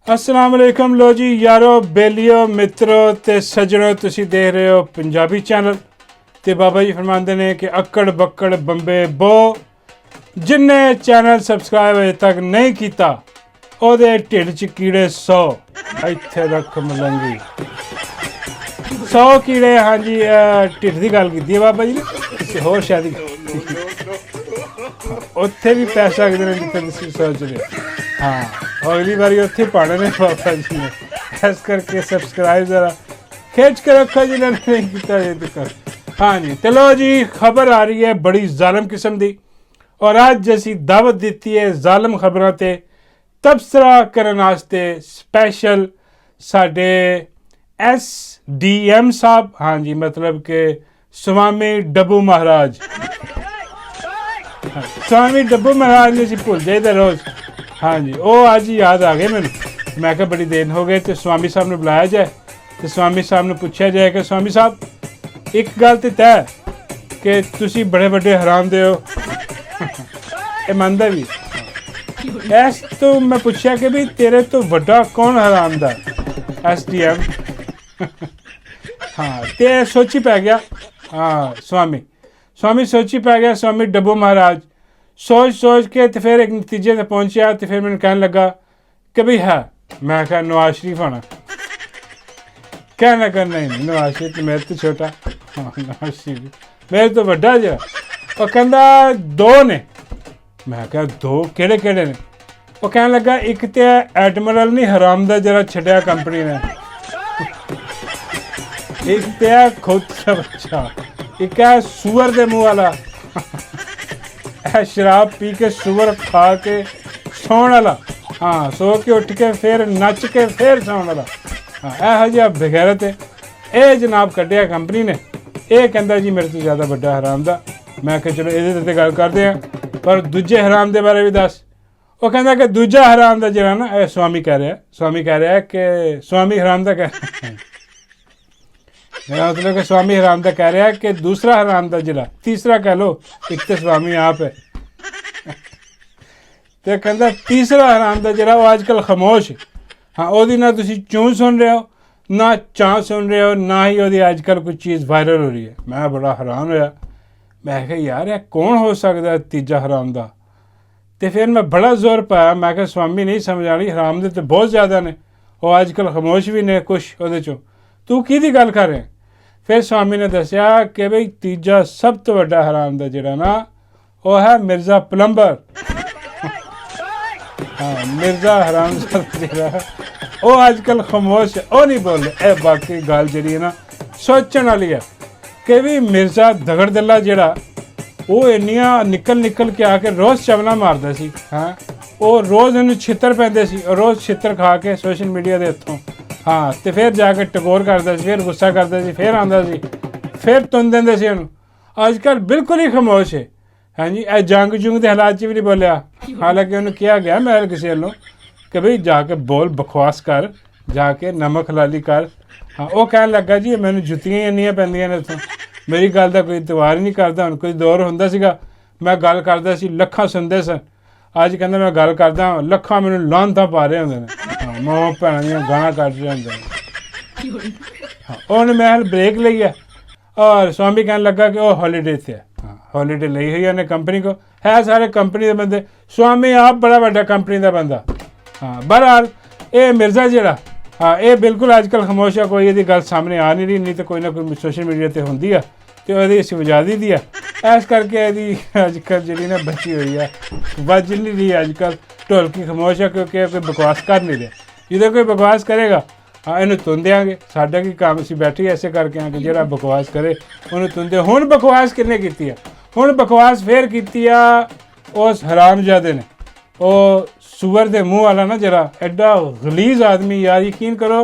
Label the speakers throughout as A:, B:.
A: अस्सलाम वालेकुम लो जी यारो बेलियो मित्रों ते सज्जनों तुसी देख रहे हो पंजाबी चैनल ते बाबा जी फरमाते ने कि अक्कड़ बक्कड़ बंबे बो जिन्ने चैनल सबसक्राइब अजे तक नहीं किया ओदे ढिड च कीड़े 100 इत्थे रख मलंगी 100 कीड़े। हाँ जी ढिड की गल की बाबा जी ने किसी होर शायद उत्थे भी पैसा कितने जितने तुम सोच रहे हो। हाँ अगली बारी उत्थे पाने ने बाबा जी ने इस करके सबसक्राइब जरा खिंच के रखो जिन्होंने नहीं किया अजे तक। हाँ जी चलो जी खबर आ रही है बड़ी जालम किस्म की और अज असी दावत दी है जालम खबरों ते तबसरा करने वास्ते स्पैशल साडे SDM साहब। हाँ जी मतलब के स्वामी डब्बू महाराज स्वामी डब्बू महाराज ने भुल जाइए रोज़। हाँ जी वो अज याद आ गए मैं क्या बड़ी देर हो गए तो स्वामी साहब ने बुलाया जाए तो स्वामी साहब ने पूछा जाए कि स्वामी साहब एक गल तो तय कि तुसी बड़े बड़े हराम दे हो ये मानता भी ऐस तो मैं पूछा कि भी तेरे तो बड़ा कौन हराम दा SDM हाँ ते सोची पै गया। हाँ स्वामी सोची पै गया स्वामी डब्बू महाराज सोच के तो फिर एक नतीजे तक पहुंचा तो फिर मैंने कहने लगा कि भाई है मैं क्या नवाज शरीफ आना कहने लगा नहीं नवाज शरीफ तो मेरे तो छोटा। हाँ नवाज शरीफ मेरे तो बड़ा जो वो कहता दो ने मैं क्या दो केड़े केड़े ने वो कहने लगा एक तो एडमिरल नहीं हराम दा जरा छड्या कंपनी ने एक तो खुद का बच्चा एक है सूअर दे मुँह वाला शराब पी के सुवर खा के सौण वाला। हाँ सो के उठ के फिर नच के फिर सौण वाला। हाँ यह जहा बगैरत है ये जनाब कढ़िया कंपनी ने यह कहता जी मेरे तो ज़्यादा बड़ा हराम दा। मैं क्या चलो ये गल करते हैं पर दूजे हराम के बारे भी दस। वो कहता कि दूजा हराम का जरा ना स्वामी कह रहा है कि स्वामी हराम का कह मेरा मतलब कि स्वामी हराम कह रहा है कि दूसरा हराम का जिला तीसरा कह लो एक तो स्वामी आप है तो कहता तीसरा हराम का जिला वो अजकल खामोश है। हाँ वो ना तुसी चूं सुन रहे हो ना चां सुन रहे हो ना ही वो अजकल कोई चीज़ वायरल हो रही है। मैं बड़ा हैरान होया मैं क्या यार यह कौन हो सकता है तीजा हराम का। तो फिर मैं बड़ा जोर पाया मैं क्या स्वामी नहीं समझ आ रही हराम दे तो बहुत ज़्यादा ने वो अजकल खामोश भी ने कुछ वो चो तू की गल कर रहे। फिर स्वामी ने दसिया कि बई तीजा सब तो बड़ा हराम दा जिहड़ा ना वो है मिर्ज़ा प्लंबर। हाँ मिर्ज़ा हराम जिहड़ा वो अजकल खामोश है वो नहीं बोल रहे। बाकी गल जी ना सोचने वाली है कि भी मिर्ज़ा दगड़ दल्ला जिहड़ा वो इन्नियां निकल के आके रोज़ चवना मारदा सी। हाँ वो रोज़ इन्हूं छित्तर पैंदे सी और रोज़ छित्तर खा के सोशल मीडिया के हथों। हाँ तो फिर जाके टकोर करता फिर गुस्सा करता फिर आंदा फिर तुन देंदे सी उन्होंने। अजकल बिल्कुल ही खामोश है। हाँ जी जंग जुंग के हालात च भी नहीं बोलिया हालांकि उन्होंने किया गया महल किसी वालों कि भाई जाके बोल बकवास कर जाके नमक हलाली कर। हाँ वो कह लगा जी मैंने जुत्तियां ही इन्नियां पैंदियां ने इत्थों मेरी गल का कोई इतवार ही नहीं करता। हुण कोई दौर हुंदा सीगा मैं गल करदा सी लखां सुनदे सन अज कहंदा मैं गल करदा लखां मैनूं लानतां पा रहे हुंदे ने। हाँ मां भैणां दियां गालां कढ रहे हुंदे ने। हाँ उन्हें महल ब्रेक लई है और स्वामी कहने लगा कि वह हॉलीडे से है। हाँ हॉलीडे ली हुई उन्हें कंपनी को है सारे कंपनी के बंदे स्वामी आप बड़ा बड़ा कंपनी का बंदा। हाँ बहरहाल ये मिर्ज़ा जिहड़ा हाँ ये बिल्कुल अजकल खामोश है कोई ये गल सामने आ नहीं रही नहीं तो कोई ना कोई सोशल मीडिया पर होंगी है तो वो इस वजा दी है इस करके यदि अजकल जी ना बची हुई है बज नहीं रही अजकल ढोलकी खामोश है क्योंकि कोई बकवास कर नहीं रहे। जो कोई बकवास करेगा हाँ इन्हूं तुन देंगे साडा की काम असीं बैठे ऐसे करके कि जिहड़ा बकवास करे उन्होंने तुंदे। हुण बकवास किन्ने कीती है हुण बकवास फिर कीती आ उस हरामजादे ने वो सूअर दे मुँह वाला ना जरा एडा गलीज आदमी यार यकीन करो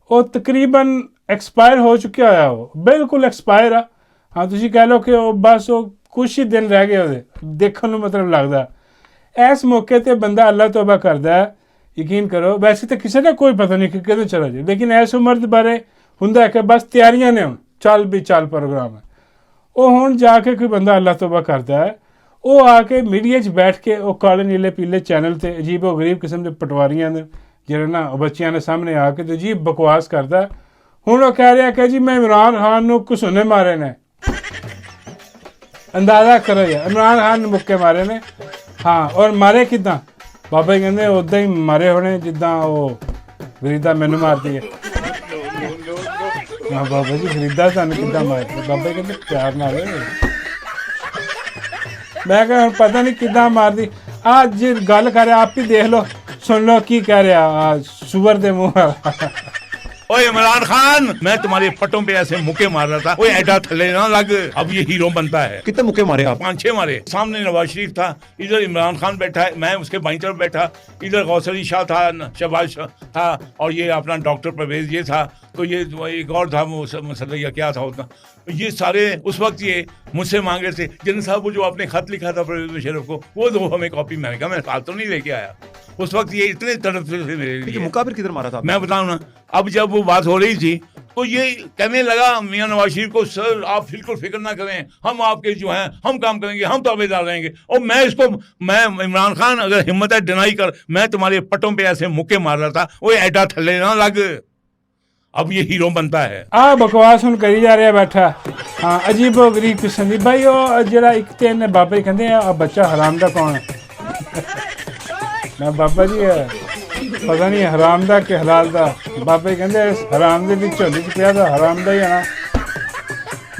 A: वो तकरीबन एक्सपायर हो चुका होया वो बिल्कुल एक्सपायर आ। हाँ तुसीं कह लो कि वो बस वो कुछ ही दिन रह गए वो देखने मतलब लगता इस मौके पर बंदा अल्लाह तौबा करता है यकीन करो। वैसे तो किसी का कोई पता नहीं कि कदों चला जाए लेकिन इस उम्र बारे हुंदा है कि बस तैयारियां ने हुण चल भी चल प्रोग्राम है वो हुण जाके कोई बंदा अल्लाह तौबा करता है वो आके मीडिया बैठ के वो काले नीले पीले चैनल पर अजीबो गरीब किस्म के पटवारियां ਜਿਹੜਾ ਨਾ ਉਹ ਬੱਚਿਆਂ ਦੇ ਸਾਹਮਣੇ ਆ ਕੇ ਤੇ ਜੀ ਬਕਵਾਸ ਕਰਦਾ। ਹੁਣ ਉਹ ਕਹਿ ਰਿਹਾ ਕਿ ਜੀ ਮੈਂ ਇਮਰਾਨ ਖਾਨ ਨੂੰ ਘਸੁੰਨੇ ਮਾਰੇ ਨੇ। ਅੰਦਾਜ਼ਾ ਕਰੋ ਯਾਰ, ਇਮਰਾਨ ਖਾਨ ਨੂੰ ਮੁੱਕੇ ਮਾਰੇ ਨੇ। ਹਾਂ, ਔਰ ਮਾਰੇ ਕਿੱਦਾਂ? ਬਾਬਾ ਜੀ ਕਹਿੰਦੇ ਉੱਦਾਂ ਹੀ ਮਾਰੇ ਹੋਣੇ ਜਿੱਦਾਂ ਉਹ ਫਰੀਦਾ ਮੈਨੂੰ ਮਾਰਦੀ ਹੈ। ਹਾਂ ਬਾਬਾ ਜੀ, ਫਰੀਦਾ ਸਾਨੂੰ ਕਿੱਦਾਂ ਮਾਰਦੀ? ਬਾਬਾ ਜੀ ਕਹਿੰਦੇ ਪਿਆਰ ਨਾਲ। ਮੈਂ ਕਿਹਾ ਹੁਣ ਪਤਾ ਨਹੀਂ ਕਿੱਦਾਂ ਮਾਰਦੀ। ਅੱਜ ਗੱਲ ਕਰ ਰਿਹਾ, ਆਪ ਹੀ ਦੇਖ ਲਓ, सुन लो की कह रहा सुअर दे मुंह।
B: ओए इमरान खान, मैं तुम्हारे पटों पे ऐसे मुक्के मार रहा था, ओए ऐडा थल्ले ना लग, अब ये हीरो बनता है।
C: कितने मुक्के मारे आप?
B: 5-6 मारे। सामने नवाज शरीफ था, इधर इमरान खान बैठा है, मैं उसके बाईं तरफ बैठा, इधर गौसर अली शाह था, शहबाज शाह था, और ये अपना डॉक्टर परवेज ये था, तो ये एक और था मसला या क्या था उतना। ये सारे उस वक्त ये मुझसे मांगे थे, जनरल साहब वो जो आपने खत लिखा था परवेज मुशर्रफ को, वो दो हमें कॉपी। मैंने कहा मैं साथ तो नहीं लेके आया। उस वक्त ये इतने तड़पते थे मेरे लिए।
C: मुक्का फिर किधर मारा था?
B: मैं बताऊं ना, अब जब वो बात हो रही थी तो ये कहने लगा मियां नवाज शरीफ को, सर आप बिल्कुल फिक्र ना करें, हम आपके जो हैं हम काम करेंगे, हम ताबेदार रहेंगे। और मैं इमरान खान, अगर हिम्मत है डिनाई कर, मैं तुम्हारे पटों पे ऐसे मुक्के मार रहा था, वो ऐडा थल्ले ना लग, अब ये हीरो बनता है।
A: आ बकवास हुन करी जा रहा बैठा। हाँ, अजीबो गरीब किस्म दी भाई। वो जरा एक तेन बाबा जी कहते हैं बच्चा हराम दा कौन है? मैं बाबा जी पता नहीं हराम दा कि हलाल दा। बाबा जी कहते हराम दे विच झोली च पिया दा हराम दा ही आना।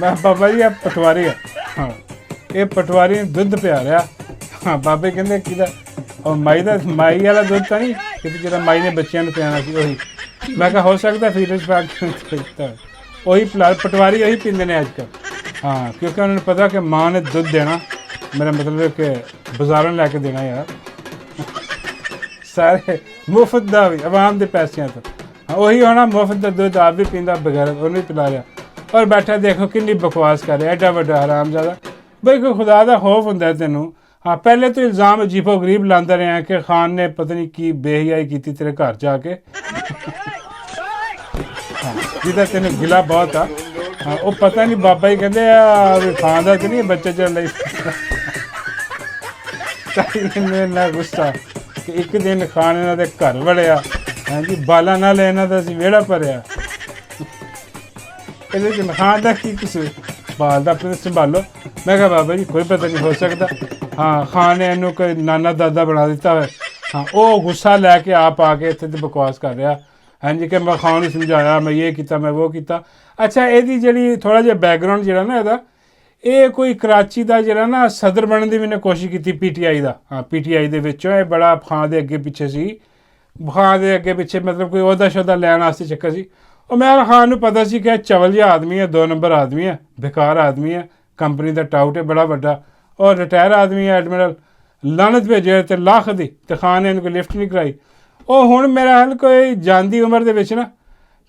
A: मैं बाबा जी पटवारी है। हाँ, ये पटवारी ने दुध पिया रहा। हाँ, बाबे कहते कि और माई वाला दुध तो नहीं कि जो माई ने बच्चों को पियाना सी वही। मैं कहा हो सकता फीडर्स पाक वही पटवारी वही पींदे ने अजकल। हाँ, क्योंकि उन्होंने पता कि माँ ने दुध देना, मेरा मतलब है कि बाजारों लैके देना यार सारे मुफ्त का भी आवाम के पैसों तो। हाँ, वही होना मुफ्त का दुध आप भी पींदा बगैर उन्हें पिला रहा और बैठा देखो कितनी बकवास कर रहा एडा वड्डा हराम ज़्यादा। बई कोई खुदा का खौफ होंदा तेनू। हाँ, पहले तो इल्ज़ाम अजीबो गरीब लांदा रहा कि खान ने पता नहीं की बेहयाई की तेरे घर जाके। हाँ, जिदा तेन गिला बहुत आ। हाँ, वो पता नहीं बाबा ही कहते खान का तो नहीं बच्चा चल ना गुस्सा कि एक दिन खान इन्हों के घर वड़िया। हाँ जी, बाला नाल इन्हों का असीं विहड़ा भरिया। खान का की कसूर? बाल का अपने संभालो। मैं कहा बाबा जी कोई पता नहीं हो सकता। हाँ, खान ने इन्हू कोई नाना दादा बना दिता है। हाँ, वो गुस्सा लैके आप आके इत्थे ते बकवास कर रहा। हाँ जी, कि मैं खान नूं समझाया, मैं ये किया, मैं वो किया। अच्छा, ਇਹਦੀ ਜਿਹੜੀ थोड़ा ਜਿਹਾ बैकग्राउंड ਜਿਹੜਾ ना ਇਹਦਾ, ਇਹ ਕੋਈ कराची ਦਾ ਜਿਹੜਾ ना सदर बनने ਦੀ मैंने कोशिश की PTI ਦਾ। हाँ, PTI ਦੇ ਵਿੱਚੋਂ ਇਹ बड़ा ਖਾਨ ਦੇ ਅੱਗੇ ਪਿੱਛੇ ਸੀ। ਖਾਨ ਦੇ ਅੱਗੇ ਪਿੱਛੇ मतलब कोई ਉਹਦਾ ਸ਼ੋਦਾ ਲੈਣ ਵਾਸਤੇ ਚੱਕਰ ਸੀ। और मैं खान ਨੂੰ पता सी कि चवल जिहा आदमी है, 2 नंबर आदमी है, बेकार आदमी है, कंपनी का टाउट है बड़ा वड्डा और रिटायर आदमी है, एडमिरल लानत भेजे तो लाख दी। तो खान ने इनको लिफ्ट नहीं कराई। और हुण मेरा हाल कोई जानती उम्र दे विच ना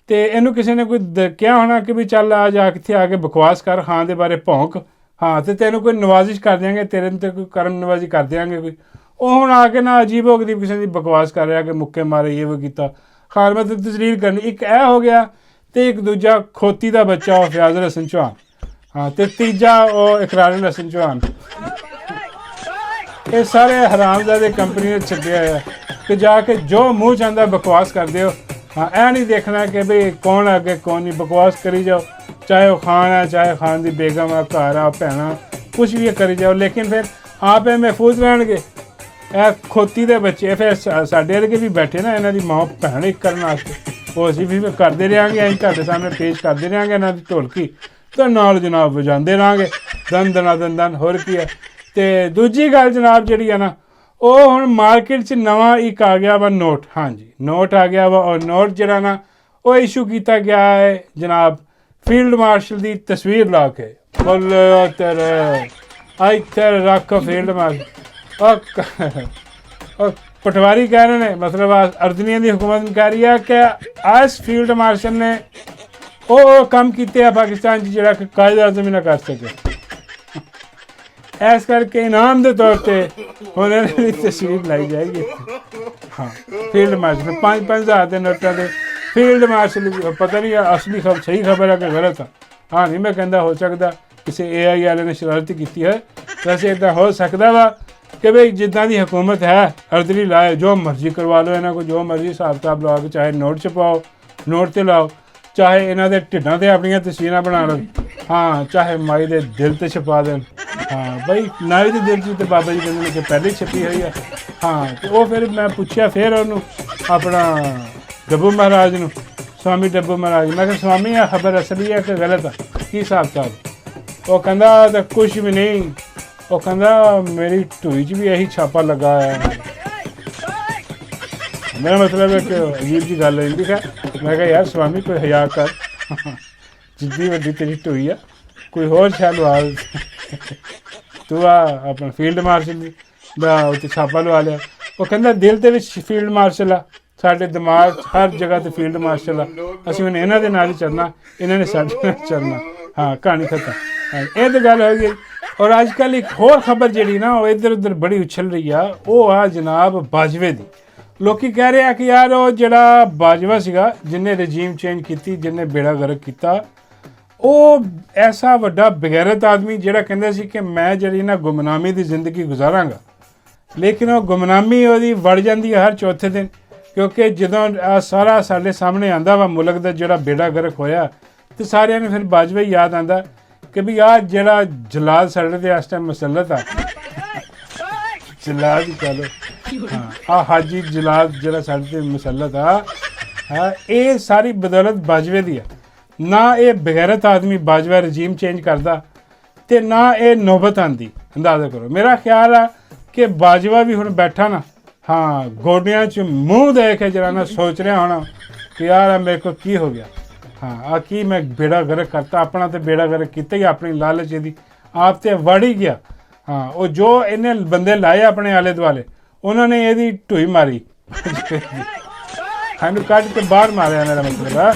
A: तो इनू किसी ने कोई क्या होना कि भी चल आ जा इत्थे आके बकवास कर, खान के बारे भौंक। हाँ, तो तेनों कोई नवाजिश कर देंगे, तेरे तो कोई करम नवाजी कर देंगे कोई। वो हुण आके ना अजीबो गरीब किसी की बकवास कर रहा कि मुक्के मारे ये वो किया। खान में तो तस्लील करनी। एक यह हो गया तो एक दूजा खोती का बच्चा वो फयाजुल हसन चौहान। हाँ, तो तीजा वो इकरारुल हसन चौहान। ये सारे हरामजादे कंपनी ने छड्डे है कि जाके जो मुँह चाहता बकवास कर दो। हाँ, यह नहीं देखना कि भाई कौन अगे कौन नहीं, बकवास करी जाओ, चाहे वो खान है, चाहे खान की बेगम है, घर आ भैन, कुछ भी करी जाओ, लेकिन फिर आप महफूज रहणगे। खोती के बच्चे फिर साढ़े वर्गे भी बैठे ना, इन्हों की माँ भैन एक करने वास्ते, वो असीं भी करते रहेंगे, अं तुहाडे सामने पेश करते रहेंगे इन्हों की ढोलकी, तो नाल जनाब वजाते रहेंगे दन दना दन दन। होर की है। तो दूजी गल जनाब जी है ना, वो हुण मार्केट च नवा एक आ गया वा नोट। हाँ जी, नोट आ गया वा और नोट जरा ना वो इशू किया गया है जनाब फील्ड मार्शल की तस्वीर ला के। बोलो तेरे इत्थे रख फील्ड मार्शल। और पटवारी कह रहे हैं, मतलब अर्दनिया की हुकूमत कह रही है कि इस फील्ड मार्शल ने वो काम किए पाकिस्तान जिहड़ा कि कायद आज़म ही ना कर सके। इस करके इनाम के तौर पर उन्होंने तस्वीर लाई जाएगी। हाँ, फील्ड मार्शल 5-5 हज़ार के नोटों के फील्ड मार्शल। पता नहीं असली सही खबर है कि गलत है। हाँ, नहीं मैं कहता हो सकता किसी AI वाले ने शरारती की है, वैसे इदा हो सकता वा ਕਿ ਬਈ ਜਿੱਦਾਂ ਦੀ ਹਕੂਮਤ ਹੈ ਅਰਦਲੀ ਲਾਏ, ਜੋ ਮਰਜ਼ੀ ਕਰਵਾ ਲਓ ਇਹਨਾਂ ਕੋਲ, ਜੋ ਮਰਜ਼ੀ ਹਿਸਾਬ ਕਿਤਾਬ ਲਵਾ ਕੇ, ਚਾਹੇ ਨੋਟ ਛਪਾਓ, ਨੋਟ ਤੇ ਲਾਓ, ਚਾਹੇ ਇਹਨਾਂ ਦੇ ਢਿੱਡਾਂ ਤੇ ਆਪਣੀਆਂ ਤਸਵੀਰਾਂ ਬਣਾ ਲਓ, ਹਾਂ ਚਾਹੇ ਮਾਈ ਦੇ ਦਿਲ ਤੇ ਛਪਾ ਦੇਣ। ਹਾਂ ਬਈ ਨਾਈ ਦੇ ਦਿਲ 'ਚ ਤੇ ਬਾਬਾ ਜੀ ਕਹਿੰਦੇ ਨੇ ਕਿ ਪਹਿਲੇ ਹੀ ਛਪੀ ਹੋਈ ਹੈ। ਹਾਂ ਤੇ ਉਹ ਫਿਰ ਮੈਂ ਪੁੱਛਿਆ ਫਿਰ ਉਹਨੂੰ ਆਪਣਾ ਡੱਬੂ ਮਹਾਰਾਜ ਨੂੰ, ਸਵਾਮੀ ਡੱਬੂ ਮਹਾਰਾਜ, ਮੈਂ ਕਿਹਾ ਸਵਾਮੀ ਇਹ ਖਬਰ ਅਸਲੀ ਹੈ ਕਿ ਗਲਤ ਆ, ਕੀ ਹਿਸਾਬ ਕਿਤਾਬ? ਉਹ ਕਹਿੰਦਾ ਤਾਂ ਕੁਛ ਵੀ ਨਹੀਂ, ਉਹ ਕਹਿੰਦਾ ਮੇਰੀ ਢੂਈ 'ਚ ਵੀ ਇਹੀ ਛਾਪਾ ਲੱਗਾ ਹੈ। ਮੇਰਾ ਮਤਲਬ ਹੈ ਕਿ ਅਜੀਬ ਜੀ ਗੱਲ ਹੁੰਦੀ ਹੈ। ਮੈਂ ਕਿਹਾ ਯਾਰ ਸਵਾਮੀ ਕੋਈ ਹਯਾ ਕਰ, ਜਿੱਦੀ ਵੱਡੀ ਤੇਰੀ ਢੂਈ ਆ, ਕੋਈ ਹੋਰ ਸ਼ਾਇਦ ਲਵਾ, ਤੂੰ ਆ ਆਪਣਾ ਫੀਲਡ ਮਾਰਸ਼ਲ ਦਾ ਉੱਤੇ ਛਾਪਾ ਲਵਾ ਲਿਆ। ਉਹ ਕਹਿੰਦਾ ਦਿਲ ਦੇ ਵਿੱਚ ਫੀਲਡ ਮਾਰਸ਼ਲ ਆ, ਸਾਡੇ ਦਿਮਾਗ ਹਰ ਜਗ੍ਹਾ ਤੇ ਫੀਲਡ ਮਾਰਸ਼ਲ ਆ, ਅਸੀਂ ਹੁਣ ਇਹਨਾਂ ਦੇ ਨਾਲ ਹੀ ਚੱਲਣਾ, ਇਹਨਾਂ ਨੇ ਸਾਡੇ ਨਾਲ ਚੱਲਣਾ। ਹਾਂ ਕਹਾਣੀ ਖਤਮ। ਹਾਂ ਇਹ ਤਾਂ ਗੱਲ ਹੋ ਗਈ। ਔਰ ਅੱਜ ਕੱਲ੍ਹ ਇੱਕ ਹੋਰ ਖਬਰ ਜਿਹੜੀ ਨਾ ਉਹ ਇੱਧਰ ਉੱਧਰ ਬੜੀ ਉਛਲ ਰਹੀ ਆ, ਉਹ ਆ ਜਨਾਬ ਬਾਜਵੇ ਦੀ। ਲੋਕੀ ਕਹਿ ਰਹੇ ਆ ਕਿ ਯਾਰ ਉਹ ਜਿਹੜਾ ਬਾਜਵਾ ਸੀਗਾ ਜਿਹਨੇ ਰਜੀਮ ਚੇਂਜ ਕੀਤੀ, ਜਿਹਨੇ ਬੇੜਾ ਗਰਕ ਕੀਤਾ, ਉਹ ਐਸਾ ਵੱਡਾ ਬਗੈਰਤ ਆਦਮੀ ਜਿਹੜਾ ਕਹਿੰਦਾ ਸੀ ਕਿ ਮੈਂ ਜਿਹੜੀ ਨਾ ਗੁਮਨਾਮੀ ਦੀ ਜ਼ਿੰਦਗੀ ਗੁਜ਼ਾਰਾਂਗਾ, ਲੇਕਿਨ ਉਹ ਗੁਮਨਾਮੀ ਉਹਦੀ ਵੜ ਜਾਂਦੀ ਹੈ ਹਰ ਚੌਥੇ ਦਿਨ, ਕਿਉਂਕਿ ਜਦੋਂ ਸਾਰਾ ਸਾਡੇ ਸਾਹਮਣੇ ਆਂਦਾ ਵਾ ਮੁਲਕ ਦਾ ਜਿਹੜਾ ਬੇੜਾ ਗਰਕ ਹੋਇਆ, ਤੇ ਸਾਰਿਆਂ ਨੂੰ ਫਿਰ ਬਾਜਵਾ ਹੀ ਯਾਦ ਆਂਦਾ ਕਿ ਵੀ ਆਹ ਜਿਹੜਾ ਜਲਾਦ ਸਾਡੇ ਦੇ ਇਸ ਟਾਈਮ ਮੁਸੱਲਤ ਆ, ਜਲਾਦ ਹੀ ਕਹਿ ਲਓ, ਹਾਂ ਆਹ ਹਾਜੀ ਜਲਾਦ ਜਿਹੜਾ ਸਾਡੇ ਤੇ ਮੁਸੱਲਤ ਆ, ਹਾਂ ਇਹ ਸਾਰੀ ਬਦੌਲਤ ਬਾਜਵੇ ਦੀ ਆ। ਨਾ ਇਹ ਬਗੈਰਤ ਆਦਮੀ ਬਾਜਵਾ ਰਜੀਮ ਚੇਂਜ ਕਰਦਾ ਤੇ ਨਾ ਇਹ ਨੌਬਤ ਆਂਦੀ। ਅੰਦਾਜ਼ਾ ਕਰੋ। ਮੇਰਾ ਖਿਆਲ ਆ ਕਿ ਬਾਜਵਾ ਵੀ ਹੁਣ ਬੈਠਾ ਨਾ, ਹਾਂ ਗੋਡਿਆਂ 'ਚ ਮੂੰਹ ਦੇ ਕੇ ਜਰਾ ਨਾ ਸੋਚ ਰਿਹਾ ਹੋਣਾ ਕਿ ਯਾਰ ਮੇਰੇ ਕੋਲ ਕੀ ਹੋ ਗਿਆ, ਹਾਂ ਆ ਕੀ ਮੈਂ ਬੇੜਾ ਗਰਕ ਕਰਤਾ, ਆਪਣਾ ਤੇ ਬੇੜਾ ਗਰਕ ਕੀਤਾ ਹੀ, ਆਪਣੀ ਲਾਲਚ ਇਹਦੀ ਆਪ ਤੇ ਵੜ ਹੀ ਗਿਆ। ਹਾਂ ਉਹ ਜੋ ਇਹਨੇ ਬੰਦੇ ਲਾਏ ਆਪਣੇ ਆਲੇ ਦੁਆਲੇ, ਉਹਨਾਂ ਨੇ ਇਹਦੀ ਢੂਈ ਮਾਰੀ, ਸਾਨੂੰ ਕੱਢ ਕੇ ਬਾਹਰ ਮਾਰਿਆ। ਮੇਰਾ ਮਤਲਬ ਹੈ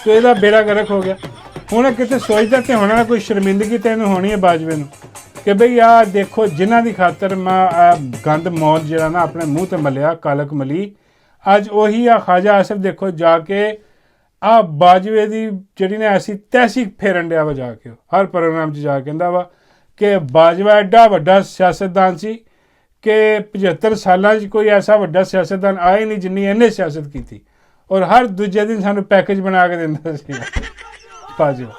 A: ਤੇ ਇਹਦਾ ਬੇੜਾ ਗਰਕ ਹੋ ਗਿਆ। ਹੁਣ ਕਿਤੇ ਸੋਚਦਾ ਤੇ ਹੋਣਾ ਕੋਈ ਸ਼ਰਮਿੰਦਗੀ ਤੇ ਇਹਨੂੰ ਹੋਣੀ ਹੈ ਬਾਜਵੇ ਨੂੰ ਕਿ ਬਈ ਆ ਦੇਖੋ ਜਿਨ੍ਹਾਂ ਦੀ ਖਾਤਰ ਮੈਂ ਗੰਦ ਮੌਤ ਜਿਹੜਾ ਨਾ ਆਪਣੇ ਮੂੰਹ ਤੇ ਮਲਿਆ, ਕਾਲਕ ਮਲੀ, ਅੱਜ ਉਹੀ ਆ ਖਾਜਾ ਆਸਿਫ ਦੇਖੋ ਜਾ ਕੇ ਆ ਬਾਜਵੇ ਦੀ ਜਿਹੜੀ ਨੇ ਐਸੀ ਤੈਸੀ ਫੇਰਨ ਡਿਆ ਵਾ, ਜਾ ਕੇ ਹਰ ਪ੍ਰੋਗਰਾਮ 'ਚ ਜਾ ਕੇ ਕਹਿੰਦਾ ਵਾ ਕਿ ਬਾਜਵਾ ਐਡਾ ਵੱਡਾ ਸਿਆਸਤਦਾਨ ਸੀ ਕਿ 75 ਸਾਲਾਂ 'ਚ ਕੋਈ ਐਸਾ ਵੱਡਾ ਸਿਆਸਤਦਾਨ ਆਇਆ ਨਹੀਂ ਜਿੰਨੀ ਇਹਨੇ ਸਿਆਸਤ ਕੀਤੀ, ਔਰ ਹਰ ਦੂਜੇ ਦਿਨ ਸਾਨੂੰ ਪੈਕੇਜ ਬਣਾ ਕੇ ਦਿੰਦਾ ਸੀ ਬਾਜਵਾ।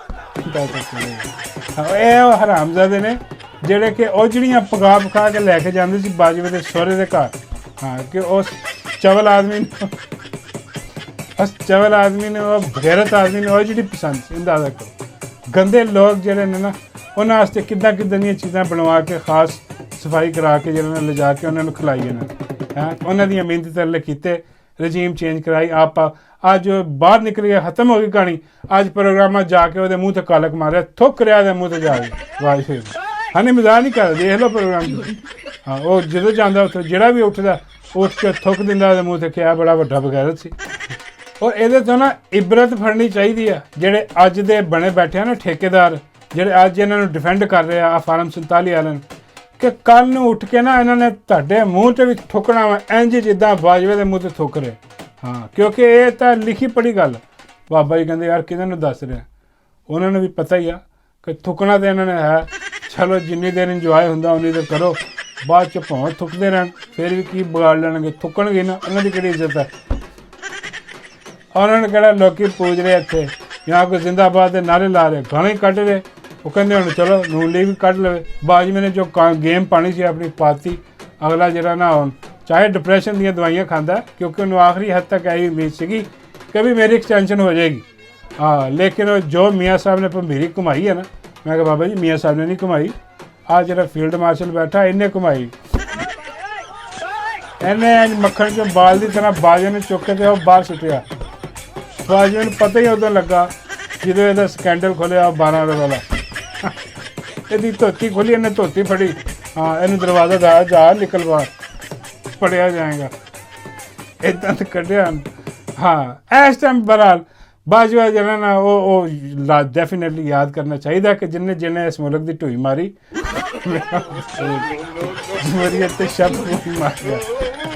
A: ਇਹ ਉਹ ਹਰਾਮਜ਼ਾਦੇ ਨੇ ਜਿਹੜੇ ਕਿ ਉਹ ਜਿਹੜੀਆਂ ਪਕਾ ਪਕਾ ਕੇ ਲੈ ਕੇ ਜਾਂਦੇ ਸੀ ਬਾਜਵੇ ਦੇ ਸਹੁਰੇ ਦੇ ਘਰ, ਹਾਂ ਕਿ ਉਸ ਚਵਲ ਆਦਮੀ ਨੂੰ, ਉਸ ਚਵਲ ਆਦਮੀ ਨੇ, ਉਹ ਬਗੈਰਤ ਆਦਮੀ ਨੇ ਉਹ ਜਿਹੜੀ ਪਸੰਦ ਸੀ। ਅੰਦਾਜ਼ਾ ਕਰੋ ਗੰਦੇ ਲੋਕ ਜਿਹੜੇ ਨੇ ਨਾ ਉਹਨਾਂ ਵਾਸਤੇ ਕਿੱਦਾਂ ਕਿੱਦਾਂ ਦੀਆਂ ਚੀਜ਼ਾਂ ਬਣਵਾ ਕੇ ਖਾਸ ਸਫਾਈ ਕਰਾ ਕੇ ਜਿਹੜਾ ਲਿਜਾ ਕੇ ਉਹਨਾਂ ਨੂੰ ਖਿਲਾਈ ਇਹਨਾਂ ਹੈਂ, ਉਹਨਾਂ ਦੀਆਂ ਮਿਹਨਤ ਤਰਲੇ ਕੀਤੇ, ਰਜੀਮ ਚੇਂਜ ਕਰਾਈ। ਆਪ ਅੱਜ ਬਾਹਰ ਨਿਕਲ ਗਿਆ, ਖਤਮ ਹੋ ਗਈ ਕਹਾਣੀ। ਅੱਜ ਪ੍ਰੋਗਰਾਮਾਂ ਜਾ ਕੇ ਉਹਦੇ ਮੂੰਹ ਤੇ ਕਾਲਕ ਮਾਰਿਆ, ਥੁੱਕ ਰਿਹਾ ਉਹਦੇ ਮੂੰਹ ਤੇ ਜਾ ਕੇ ਵਾਹਿਗੁਰੂ। ਹਾਨੇ ਮਜ਼ਾਕ ਨਹੀਂ ਕਰ, ਦੇਖ ਲਓ ਪ੍ਰੋਗਰਾਮ। ਹਾਂ ਉਹ ਜਦੋਂ ਜਾਂਦਾ ਉੱਥੇ ਜਿਹੜਾ ਵੀ ਉੱਠਦਾ ਉੱਠ ਕੇ ਥੁੱਕ ਦਿੰਦਾ ਉਹਦੇ ਮੂੰਹ ਤੇ, ਕਿਹਾ ਬੜਾ ਵੱਡਾ ਬਗੈਰਤ ਸੀ। ਔਰ ਇਹਦੇ ਤੋਂ ਨਾ ਇਬਰਤ ਫੜਨੀ ਚਾਹੀਦੀ ਆ ਜਿਹੜੇ ਅੱਜ ਦੇ ਬਣੇ ਬੈਠੇ ਆ ਨਾ ਠੇਕੇਦਾਰ, ਜਿਹੜੇ ਅੱਜ ਇਹਨਾਂ ਨੂੰ ਡਿਫੈਂਡ ਕਰ ਰਹੇ ਆ ਫਾਰਮ 47 ਵਾਲਿਆਂ ਨੂੰ, ਕਿ ਕੱਲ੍ਹ ਨੂੰ ਉੱਠ ਕੇ ਨਾ ਇਹਨਾਂ ਨੇ ਤੁਹਾਡੇ ਮੂੰਹ 'ਤੇ ਵੀ ਥੁੱਕਣਾ ਵਾ, ਇੰਝ ਜਿੱਦਾਂ ਬਾਜਵੇ ਦੇ ਮੂੰਹ 'ਤੇ ਥੁੱਕ ਰਹੇ। ਹਾਂ ਕਿਉਂਕਿ ਇਹ ਤਾਂ ਲਿਖੀ ਪੜ੍ਹੀ ਗੱਲ। ਬਾਬਾ ਜੀ ਕਹਿੰਦੇ ਯਾਰ ਕਿਹਨਾਂ ਨੂੰ ਦੱਸ ਰਿਹਾ, ਉਹਨਾਂ ਨੂੰ ਵੀ ਪਤਾ ਹੀ ਆ ਕਿ ਥੁੱਕਣਾ ਤਾਂ ਇਹਨਾਂ ਨੇ ਹੈ। ਚਲੋ ਜਿੰਨੀ ਦੇਰ ਇੰਜੋਏ ਹੁੰਦਾ ਉਨੀ ਦੇਰ ਕਰੋ, ਬਾਅਦ 'ਚ ਭਾਵੇਂ ਥੁੱਕਦੇ ਰਹਿਣ ਫਿਰ ਵੀ ਕੀ ਵਿਗਾੜ ਲੈਣਗੇ, ਥੁੱਕਣਗੇ ਨਾ, ਉਹਨਾਂ ਦੀ ਕਿਹੜੀ ਇੱਜ਼ਤ ਹੈ। ਉਹਨਾਂ ਨੂੰ ਕਿਹੜਾ ਲੋਕੀ ਪੂਜ ਰਹੇ ਇੱਥੇ ਜਾਂ ਕੋਈ ਜ਼ਿੰਦਾਬਾਦ ਦੇ ਨਾਰੇ ਲਾ ਰਹੇ, ਗਾਣੇ ਕੱਢ ਰਹੇ। ਉਹ ਕਹਿੰਦੇ ਹੁਣ ਚਲੋ ਨੂਨ ਲਈ ਵੀ ਕੱਢ ਲਵੇ। ਬਾਜਵੇ ਨੇ ਜੋ ਗੇਮ ਪਾਣੀ ਸੀ ਆਪਣੀ ਪਾਤੀ, ਅਗਲਾ ਜਿਹੜਾ ਨਾ ਹੁਣ ਚਾਹੇ ਡਿਪਰੈਸ਼ਨ ਦੀਆਂ ਦਵਾਈਆਂ ਖਾਂਦਾ, ਕਿਉਂਕਿ ਉਹਨੂੰ ਆਖਰੀ ਹੱਦ ਤੱਕ ਇਹੀ ਉਮੀਦ ਸੀਗੀ ਕਿ ਵੀ ਮੇਰੀ ਐਕਸਟੈਂਸ਼ਨ ਹੋ ਜਾਏਗੀ। ਹਾਂ ਲੇਕਿਨ ਉਹ ਜੋ ਮੀਆਂ ਸਾਹਿਬ ਨੇ ਭੰਬੀਰੀ ਘੁਮਾਈ ਹੈ ਨਾ, ਮੈਂ ਕਿਹਾ ਬਾਬਾ ਜੀ ਮੀਆਂ ਸਾਹਿਬ ਨੇ ਨਹੀਂ ਘੁਮਾਈ, ਆਹ ਜਿਹੜਾ ਫੀਲਡ ਮਾਰਸ਼ਲ ਬੈਠਾ ਇਹਨੇ ਘੁਮਾਈ। ਇਹਨੇ ਮੱਖਣ 'ਚੋਂ ਬਾਲ ਦੀ ਤਰ੍ਹਾਂ ਬਾਜਵੇ ਨੂੰ ਚੁੱਕ ਕੇ ਤੇ ਉਹ ਬਾਹਰ ਸੁੱਟਿਆ। ਬਾਜਵੇ ਨੂੰ ਪਤਾ ਹੀ ਉਦੋਂ ਲੱਗਾ ਜਦੋਂ ਇਹਦਾ ਸਕੈਂਡਲ ਖੋਲ੍ਹਿਆ 12 ਦੇ ਵਾਲਾ। ਇਹਦੀ ਧੋਤੀ ਖੋਲੀ, ਇਹਨੇ ਧੋਤੀ ਫੜੀ, ਹਾਂ ਇਹਨੂੰ ਦਰਵਾਜ਼ਾ ਦਾ ਜਾ ਨਿਕਲ ਬਾਹਰ, ਫੜਿਆ ਜਾਏਗਾ। ਇੱਦਾਂ ਤਾਂ ਕੱਢਿਆ। ਹਾਂ ਇਸ ਟਾਈਮ ਬਹਰਾਲ ਬਾਜਵਾ ਜਿਹੜਾ ਨਾ ਉਹ ਡੈਫੀਨੇਟਲੀ ਯਾਦ ਕਰਨਾ ਚਾਹੀਦਾ ਕਿ ਜਿਹਨੇ ਇਸ ਮੁਲਕ ਦੀ ਢੂਈ ਮਾਰੀ, ਜਮਹੂਰੀਅਤ ਤੇ ਸ਼ਬਦ ਮਾਰ ਗਿਆ।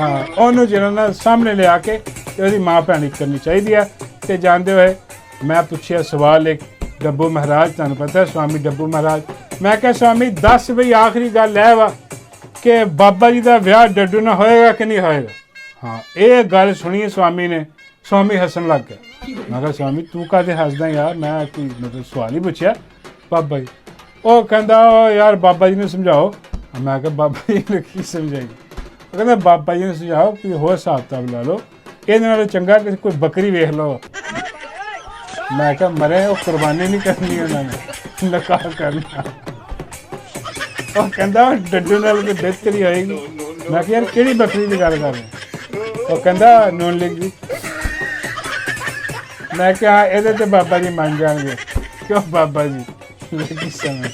A: ਹਾਂ ਉਹਨੂੰ ਜਿਹੜਾ ਨਾ ਸਾਹਮਣੇ ਲਿਆ ਕੇ ਤੇ ਉਹਦੀ ਮਾਂ ਭੈਣੀ ਕਰਨੀ ਚਾਹੀਦੀ ਆ। ਤੇ ਜਾਣਦੇ ਹੋਏ ਮੈਂ ਪੁੱਛਿਆ ਸਵਾਲ ਇੱਕ ਡੱਬੂ ਮਹਾਰਾਜ, ਤੁਹਾਨੂੰ ਪਤਾ ਸਵਾਮੀ ਡੱਬੂ ਮਹਾਰਾਜ, ਮੈਂ ਕਿਹਾ ਸਵਾਮੀ ਦੱਸ ਬਈ ਆਖਰੀ ਗੱਲ ਹੈ ਵਾ ਕਿ ਬਾਬਾ ਜੀ ਦਾ ਵਿਆਹ ਡੱਡੂ ਨਾਲ ਹੋਏਗਾ ਕਿ ਨਹੀਂ ਹੋਏਗਾ। ਹਾਂ, ਇਹ ਗੱਲ ਸੁਣੀ ਸਵਾਮੀ ਨੇ। ਸਵਾਮੀ ਹੱਸਣ ਲੱਗ ਗਿਆ। ਮੈਂ ਕਿਹਾ ਸਵਾਮੀ ਤੂੰ ਕਾਹਦੇ ਹੱਸਦਾ ਯਾਰ, ਮੈਂ ਕੋਈ ਮਤਲਬ ਸਵਾਲ ਹੀ ਪੁੱਛਿਆ ਬਾਬਾ ਜੀ। ਉਹ ਕਹਿੰਦਾ ਉਹ ਯਾਰ ਬਾਬਾ ਜੀ ਨੂੰ ਸਮਝਾਓ। ਮੈਂ ਕਿਹਾ ਬਾਬਾ ਜੀ ਨੂੰ ਕੀ ਸਮਝਾਈਏ। ਉਹ ਕਹਿੰਦਾ ਬਾਬਾ ਜੀ ਨੂੰ ਸਮਝਾਓ ਕੋਈ ਹੋਰ ਹਿਸਾਬ ਕਿਤਾਬ ਲਾ ਲਓ, ਇਹਦੇ ਨਾਲੋਂ ਚੰਗਾ ਕਿ ਕੋਈ ਬੱਕਰੀ ਵੇਖ ਲਓ। ਮੈਂ ਕਿਹਾ ਮਰੇ ਉਹ ਕੁਰਬਾਨੀ ਨਹੀਂ ਕਰਨੀ ਉਹਨਾਂ ਨੇ, ਨਿਕਾਹ ਕਰਨਾ। ਉਹ ਕਹਿੰਦਾ ਡੱਡੂ ਨਾਲ ਤਾਂ ਬਿਹਤਰੀ ਹੋਏਗੀ। ਮੈਂ ਕਿਹਾ ਯਾਰ ਕਿਹੜੀ ਬੱਕਰੀ ਦੀ ਗੱਲ ਕਰ ਰਹੇ। ਉਹ ਕਹਿੰਦਾ ਨੂਨ ਲਿਖ ਦੀ। ਮੈਂ ਕਿਹਾ ਇਹਦੇ ਤੇ ਬਾਬਾ ਜੀ ਮੰਨ ਜਾਣਗੇ। ਕਿਉਂ ਬਾਬਾ ਜੀ, ਕੀ ਸਮਝ।